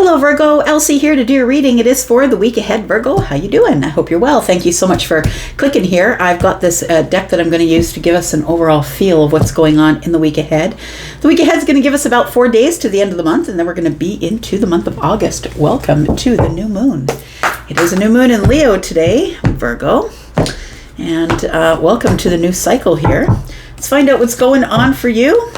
Hello Virgo, Elsie here to do your reading. It is for the week ahead, Virgo. How you doing? I hope you're well. Thank you so much for clicking here. I've got this deck that I'm going to use to give us an overall feel of what's going on in the week ahead. The week ahead is going to give us about 4 days to the end of the month, and then we're going to be into the month of August. Welcome to the new moon. It is a new moon in Leo today, Virgo, and welcome to the new cycle here. Let's find out what's going on for you.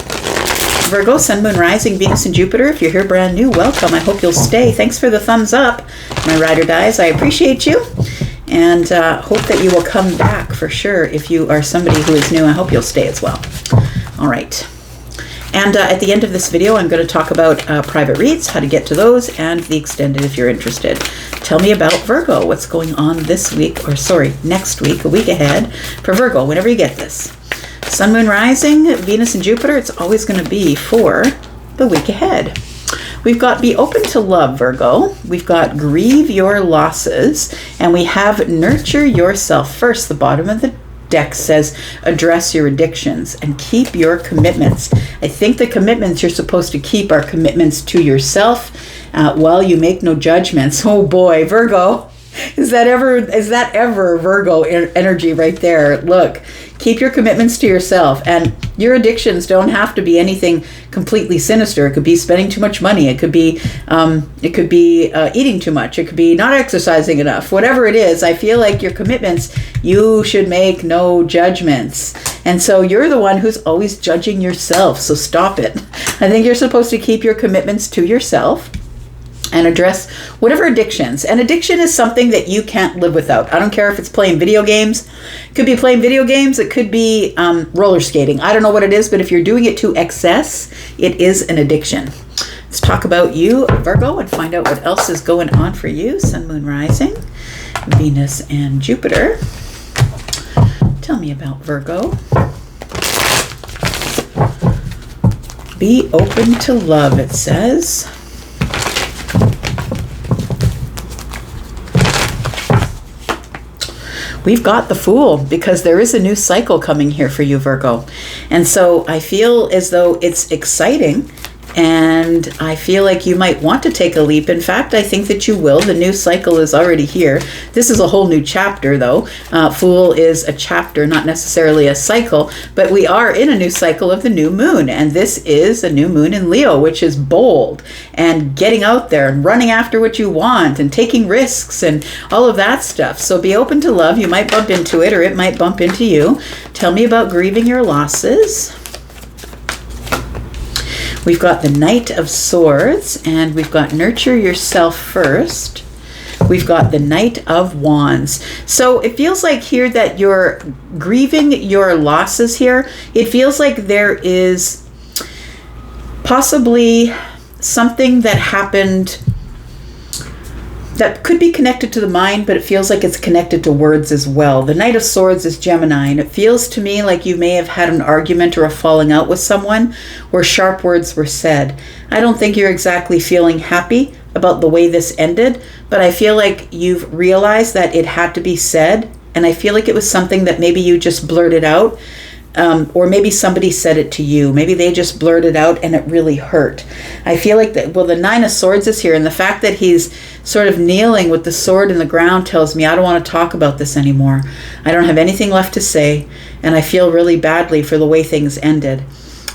Virgo, Sun, Moon, Rising, Venus, and Jupiter. If you're here brand new, welcome. I hope you'll stay. Thanks for the thumbs up, my ride or dies. I appreciate you, and hope that you will come back for sure. If you are somebody who is new, I hope you'll stay as well. All right. And at the end of this video, I'm going to talk about private reads, how to get to those, and the extended if you're interested. Tell me about Virgo, what's going on this week, or sorry, next week, a week ahead for Virgo, whenever you get this. Sun, Moon, Rising, Venus, and Jupiter, it's always going to be for the week ahead. We've got Be Open to Love, Virgo. We've got Grieve Your Losses, and we have Nurture Yourself First. The bottom of the deck says address your addictions and keep your commitments. I think the commitments you're supposed to keep are commitments to yourself while you make no judgments. Oh boy, Virgo. Is that ever Virgo energy right there? Look, keep your commitments to yourself, and your addictions don't have to be anything completely sinister. It could be spending too much money. It could be eating too much. It could be not exercising enough. Whatever it is, I feel like your commitments, you should make no judgments. And so you're the one who's always judging yourself. So stop it. I think you're supposed to keep your commitments to yourself and address whatever addictions. And addiction is something that you can't live without. I don't care if it's playing video games. It could be playing video games. It could be roller skating. I don't know what it is, but if you're doing it to excess, it is an addiction. Let's talk about you, Virgo, and find out what else is going on for you. Sun, Moon, Rising, Venus, and Jupiter. Tell me about Virgo. Be open to love, it says. We've got the Fool, because there is a new cycle coming here for you, Virgo. And so I feel as though it's exciting, and I feel like you might want to take a leap. In fact, I think that you will. The new cycle is already here. This is a whole new chapter, though. Fool is a chapter, not necessarily a cycle, but we are in a new cycle of the new moon, and this is a new moon in Leo, which is bold and getting out there and running after what you want and taking risks and all of that stuff. So be open to love. You might bump into it, or it might bump into you. Tell me about grieving your losses. We've got the Knight of Swords, and we've got Nurture Yourself First. We've got the Knight of Wands. So it feels like here that you're grieving your losses here. It feels like there is possibly something that happened that could be connected to the mind, but it feels like it's connected to words as well. The Knight of Swords is Gemini, and it feels to me like you may have had an argument or a falling out with someone where sharp words were said. I don't think you're exactly feeling happy about the way this ended, but I feel like you've realized that it had to be said, and I feel like it was something that maybe you just blurted out. Or maybe somebody said it to you. Maybe they just blurted out and it really hurt. I feel like that, well, the Nine of Swords is here, and the fact that he's sort of kneeling with the sword in the ground tells me I don't want to talk about this anymore. I don't have anything left to say, and I feel really badly for the way things ended.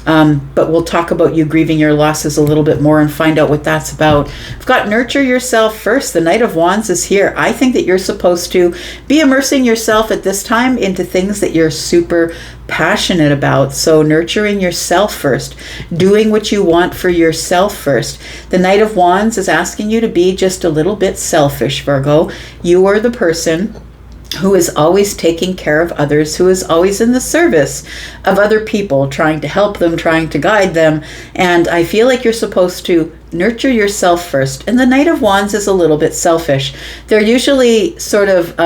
But we'll talk about you grieving your losses a little bit more and find out what that's about. I've got Nurture Yourself First. The Knight of Wands is here. I think that you're supposed to be immersing yourself at this time into things that you're super passionate about. So nurturing yourself first, doing what you want for yourself first. The Knight of Wands is asking you to be just a little bit selfish, Virgo. You are the person who is always taking care of others, who is always in the service of other people, trying to help them, trying to guide them. And I feel like you're supposed to nurture yourself first. And the Knight of Wands is a little bit selfish. They're usually sort of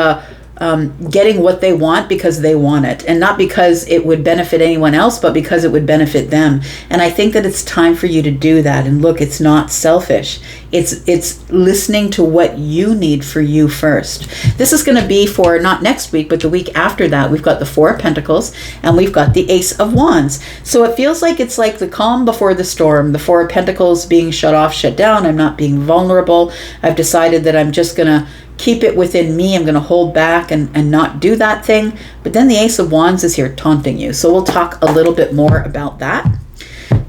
getting what they want because they want it, and not because it would benefit anyone else, but because it would benefit them. And I think that it's time for you to do that. And look, it's not selfish. It's listening to what you need for you first. This is going to be for not next week, but the week after that. We've got the Four of Pentacles and we've got the Ace of Wands. So it feels like it's like the calm before the storm. The Four of Pentacles being shut off, shut down. I'm not being vulnerable. I've decided that I'm just going to keep it within me. I'm going to hold back and not do that thing. But then the Ace of Wands is here taunting you. So we'll talk a little bit more about that.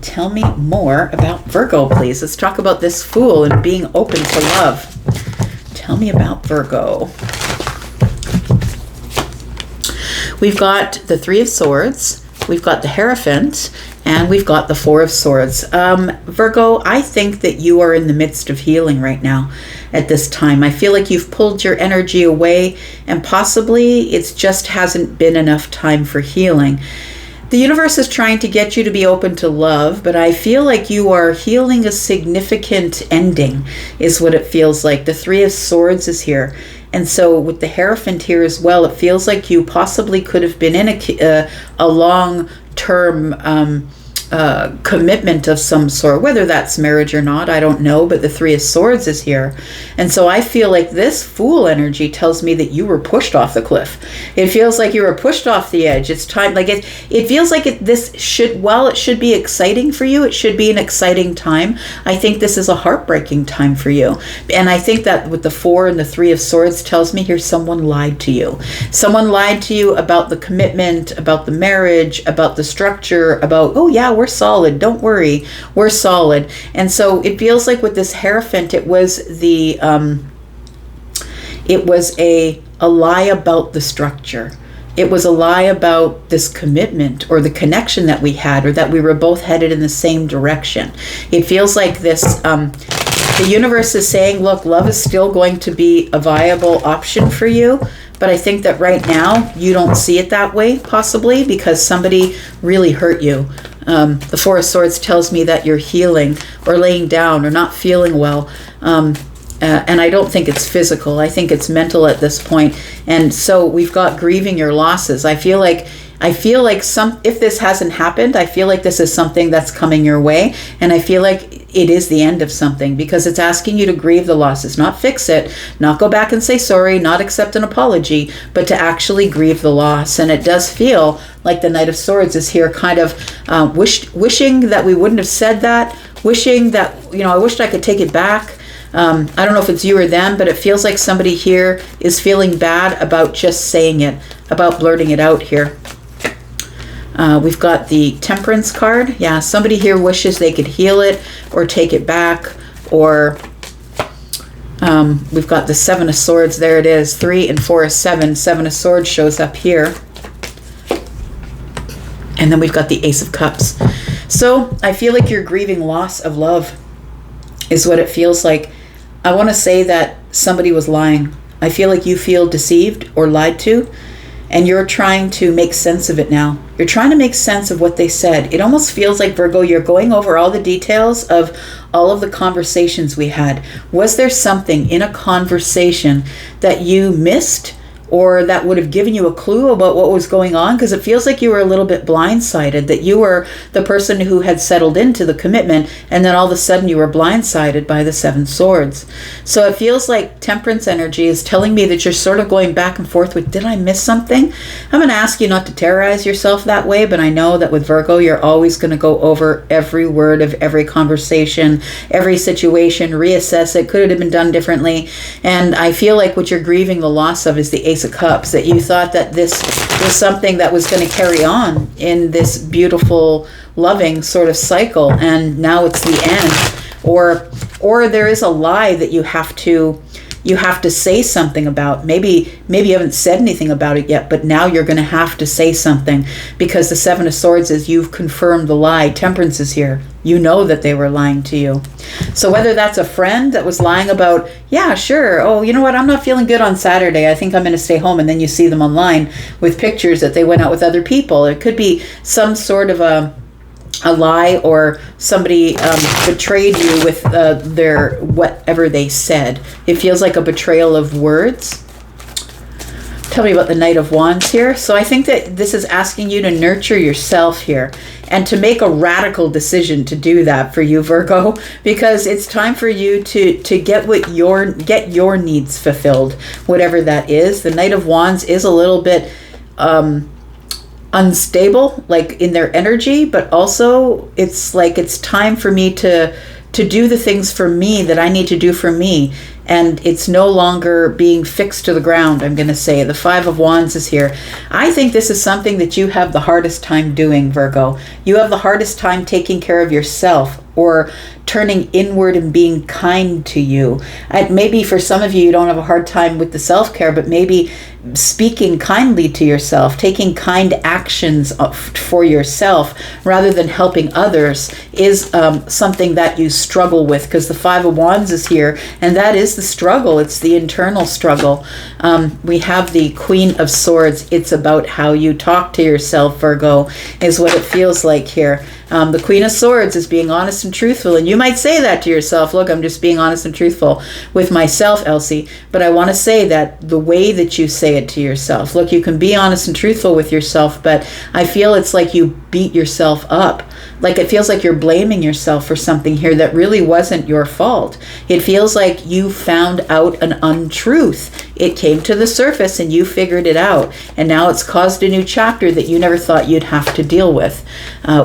Tell me more about Virgo, please. Let's talk about this Fool and being open to love. Tell me about Virgo. We've got the Three of Swords. We've got the Hierophant. And we've got the Four of Swords. Virgo, I think that you are in the midst of healing right now at this time. I feel like you've pulled your energy away, and possibly it just hasn't been enough time for healing. The universe is trying to get you to be open to love, but I feel like you are healing a significant ending, is what it feels like. The Three of Swords is here. And so with the Hierophant here as well, it feels like you possibly could have been in a long-term commitment of some sort, whether that's marriage or not, I don't know, but the Three of Swords is here. And so I feel like this Fool energy tells me that you were pushed off the cliff. It feels like you were pushed off the edge. It's time, like it feels like this should, while it should be exciting for you, it should be an exciting time. I think this is a heartbreaking time for you. And I think that with the Four and the Three of Swords tells me here someone lied to you. Someone lied to you about the commitment, about the marriage, about the structure, about, oh yeah, we're solid, don't worry, we're solid. And so it feels like with this Hierophant, it was a lie about the structure. It was a lie about this commitment or the connection that we had, or that we were both headed in the same direction. It feels like this, the universe is saying, look, love is still going to be a viable option for you. But I think that right now you don't see it that way, possibly because somebody really hurt you. The Four of Swords tells me that you're healing or laying down or not feeling well. And I don't think it's physical. I think it's mental at this point. And so we've got grieving your losses. I feel like if this hasn't happened, I feel like this is something that's coming your way. And I feel like it is the end of something, because it's asking you to grieve the losses, not fix it, not go back and say sorry, not accept an apology, but to actually grieve the loss. And it does feel like the Knight of Swords is here kind of wishing that we wouldn't have said that, wishing that, I wished I could take it back. I don't know if it's you or them, but it feels like somebody here is feeling bad about just saying it, about blurting it out here. We've got the Temperance card. Yeah, somebody here wishes they could heal it or take it back. Or we've got the Seven of Swords. There it is. 3 and 4 is 7. Seven of Swords shows up here. And then we've got the Ace of Cups. So I feel like you're grieving loss of love is what it feels like. I want to say that somebody was lying. I feel like you feel deceived or lied to. And you're trying to make sense of it now. You're trying to make sense of what they said. It almost feels like, Virgo, you're going over all the details of all of the conversations we had. Was there something in a conversation that you missed, or that would have given you a clue about what was going on? Because it feels like you were a little bit blindsided, that you were the person who had settled into the commitment, and then all of a sudden you were blindsided by the Seven Swords. So it feels like Temperance energy is telling me that you're sort of going back and forth with, did I miss something? I'm going to ask you not to terrorize yourself that way, but I know that with Virgo, you're always going to go over every word of every conversation, every situation, reassess it. Could it have been done differently? And I feel like what you're grieving the loss of is the Ace of Cups, that you thought that this was something that was going to carry on in this beautiful, loving sort of cycle, and now it's the end. Or there is a lie that you have to say something about. Maybe you haven't said anything about it yet, but now you're going to have to say something, because the Seven of Swords is you've confirmed the lie. Temperance is here. You know that they were lying to you. So whether that's a friend that was lying about, yeah, sure, oh, you know what, I'm not feeling good on Saturday, I think I'm going to stay home, and then you see them online with pictures that they went out with other people. It could be some sort of a lie, or somebody betrayed you with their whatever they said. It feels like a betrayal of words. Tell me about the Knight of Wands here. So I think that this is asking you to nurture yourself here and to make a radical decision to do that for you, Virgo, because it's time for you to get your needs fulfilled, whatever that is. The Knight of Wands is a little bit unstable, like in their energy, but also it's like it's time for me to do the things for me that I need to do for me. And it's no longer being fixed to the ground, I'm going to say. The Five of Wands is here. I think this is something that you have the hardest time doing, Virgo. You have the hardest time taking care of yourself or turning inward and being kind to you. Maybe for some of you, you don't have a hard time with the self-care, but maybe speaking kindly to yourself, taking kind actions for yourself rather than helping others is something that you struggle with, because the Five of Wands is here, and that is the struggle. It's the internal struggle. We have the Queen of Swords. It's about how you talk to yourself, Virgo, is what it feels like here. The Queen of Swords is being honest and truthful, and you might say that to yourself. Look, I'm just being honest and truthful with myself, Elsie, but I want to say that the way that you say it to yourself, look, you can be honest and truthful with yourself, but I feel it's like you beat yourself up. Like it feels like you're blaming yourself for something here that really wasn't your fault. It feels like you found out an untruth. It came to the surface and you figured it out. And now it's caused a new chapter that you never thought you'd have to deal with.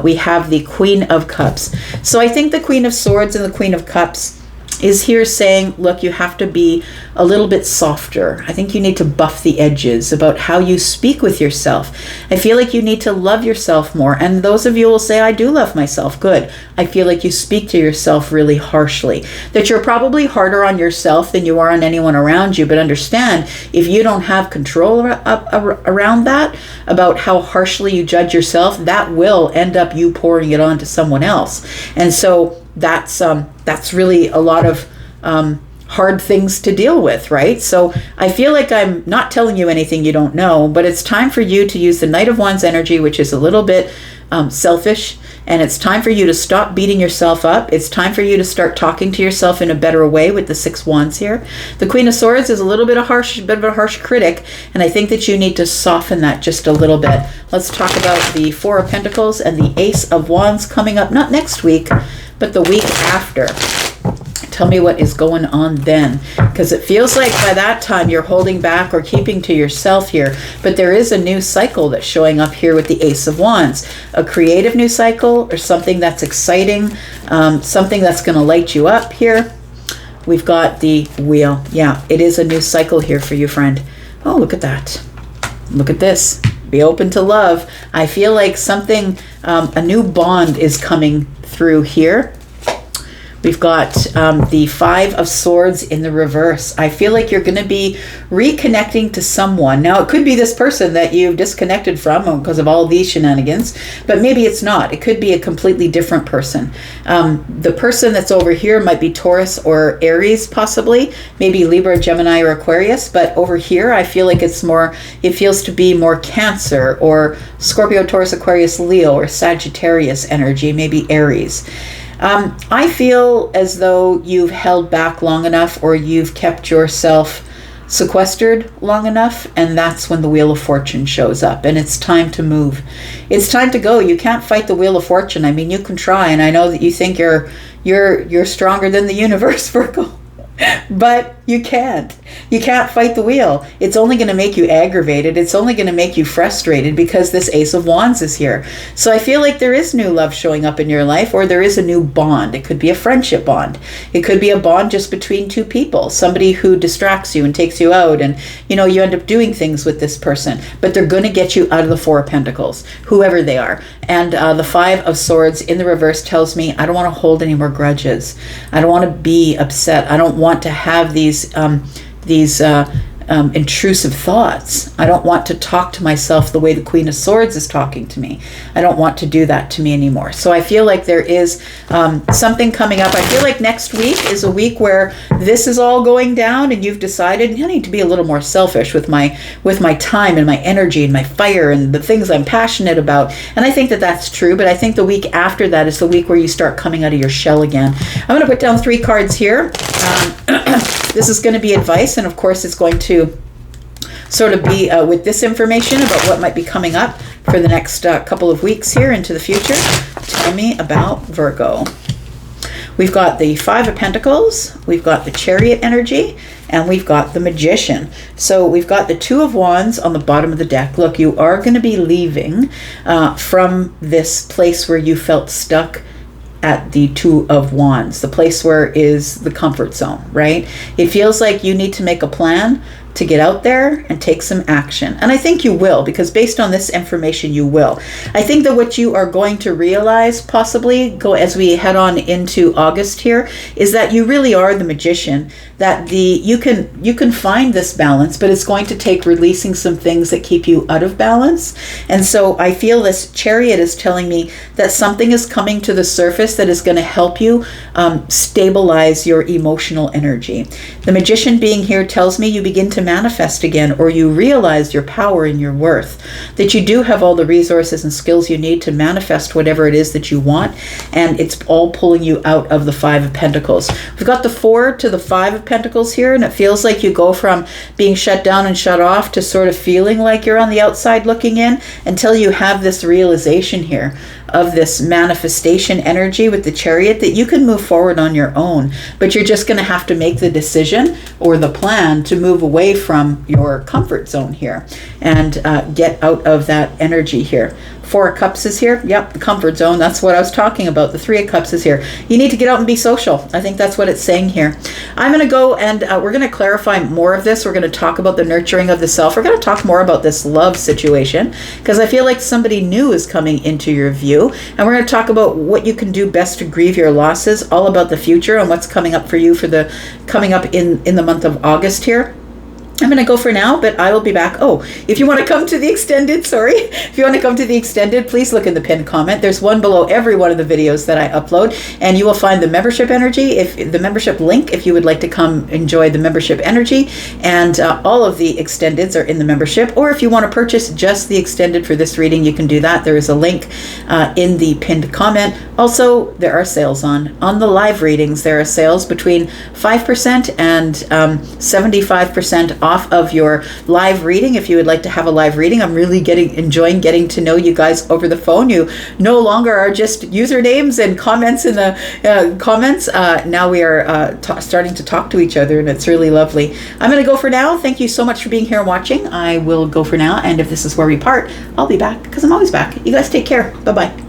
We have the Queen of Cups. So I think the Queen of Swords and the Queen of Cups is here saying, look, you have to be a little bit softer. I think you need to buff the edges about how you speak with yourself. I feel like you need to love yourself more. And those of you will say, I do love myself. Good. I feel like you speak to yourself really harshly, that you're probably harder on yourself than you are on anyone around you. But understand, if you don't have control around that, about how harshly you judge yourself, that will end up you pouring it on to someone else. And so that's really a lot of hard things to deal with, right? So I feel like I'm not telling you anything you don't know, but it's time for you to use the Knight of Wands energy, which is a little bit selfish, and it's time for you to stop beating yourself up. It's time for you to start talking to yourself in a better way with the Six Wands here. The Queen of Swords is a little bit of a harsh critic, and I think that you need to soften that just a little bit. Let's talk about the Four of Pentacles and the Ace of Wands coming up, not next week, but the week after. Tell me what is going on then, because it feels like by that time you're holding back or keeping to yourself here, but there is a new cycle that's showing up here with the Ace of Wands, a creative new cycle or something that's exciting, something that's going to light you up here. We've got the Wheel. Yeah, it is a new cycle here for you, friend. Oh, look at that. Look at this. Be open to love. I feel like something, a new bond is coming through here. We've got the Five of Swords in the reverse. I feel like you're going to be reconnecting to someone. Now, it could be this person that you've disconnected from because of all these shenanigans, but maybe it's not. It could be a completely different person. The person that's over here might be Taurus or Aries, possibly, maybe Libra, Gemini, or Aquarius, but over here, I feel like it feels to be more Cancer or Scorpio, Taurus, Aquarius, Leo, or Sagittarius energy, maybe Aries. I feel as though you've held back long enough, or you've kept yourself sequestered long enough, and that's when the Wheel of Fortune shows up, and it's time to move. It's time to go. You can't fight the Wheel of Fortune. I mean, you can try, and I know that you think you're stronger than the universe, Virgo. But you can't. You can't fight the wheel. It's only going to make you aggravated. It's only going to make you frustrated because this Ace of Wands is here. So I feel like there is new love showing up in your life, or there is a new bond. It could be a friendship bond. It could be a bond just between two people, somebody who distracts you and takes you out, and you end up doing things with this person, but they're going to get you out of the Four of Pentacles, whoever they are. And the Five of Swords in the reverse tells me I don't want to hold any more grudges. I don't want to be upset. I don't want to have these intrusive thoughts. I don't want to talk to myself the way the Queen of Swords is talking to me. I don't want to do that to me anymore. So I feel like there is something coming up. I feel like next week is a week where this is all going down, and you've decided I need to be a little more selfish with my time and my energy and my fire and the things I'm passionate about. And I think that that's true, but I think the week after that is the week where you start coming out of your shell again. I'm going to put down 3 cards here. This is going to be advice, and of course it's going to sort of be with this information about what might be coming up for the next couple of weeks here into the future. Tell me about Virgo. We've got the Five of Pentacles, we've got the Chariot energy, and we've got the Magician. So we've got the Two of Wands on the bottom of the deck. Look, you are going to be leaving from this place where you felt stuck at the Two of Wands, the place where is the comfort zone, right? It feels like you need to make a plan to get out there and take some action. And I think you will, because based on this information, you will. I think that what you are going to realize, possibly, go as we head on into August here, is that you really are the magician, that you can find this balance, but it's going to take releasing some things that keep you out of balance. And so I feel this Chariot is telling me that something is coming to the surface that is going to help you stabilize your emotional energy. The Magician being here tells me you begin to manifest again, or you realize your power and your worth, that you do have all the resources and skills you need to manifest whatever it is that you want, and it's all pulling you out of the Five of Pentacles. We've got the Four to the Five of Pentacles here, and it feels like you go from being shut down and shut off to sort of feeling like you're on the outside looking in, until you have this realization here of this manifestation energy with the Chariot, that you can move forward on your own, but you're just going to have to make the decision or the plan to move away from your comfort zone here and get out of that energy here. Four of Cups is here. Yep, the comfort zone. That's what I was talking about. The Three of Cups is here. You need to get out and be social. I think that's what it's saying here. I'm going to go and we're going to clarify more of this. We're going to talk about the nurturing of the self. We're going to talk more about this love situation, because I feel like somebody new is coming into your view. And we're going to talk about what you can do best to grieve your losses, all about the future and what's coming up for you for the coming up in the month of August here. I'm going to go for now, but I will be back. Oh, if you want to come to the extended, if you want to come to the extended, please look in the pinned comment. There's one below every one of the videos that I upload, and you will find the membership energy, the membership link, if you would like to come enjoy the membership energy, and all of the extendeds are in the membership. Or if you want to purchase just the extended for this reading, you can do that. There is a link in the pinned comment. Also, there are sales on the live readings. There are sales between 5% and 75% off of your live reading. If you would like to have a live reading, I'm really enjoying getting to know you guys over the phone. You no longer are just usernames and comments in the comments. Now we are starting to talk to each other, and it's really lovely. I'm going to go for now. Thank you so much for being here and watching. I will go for now, and if this is where we part, I'll be back, because I'm always back. You guys take care. Bye-bye.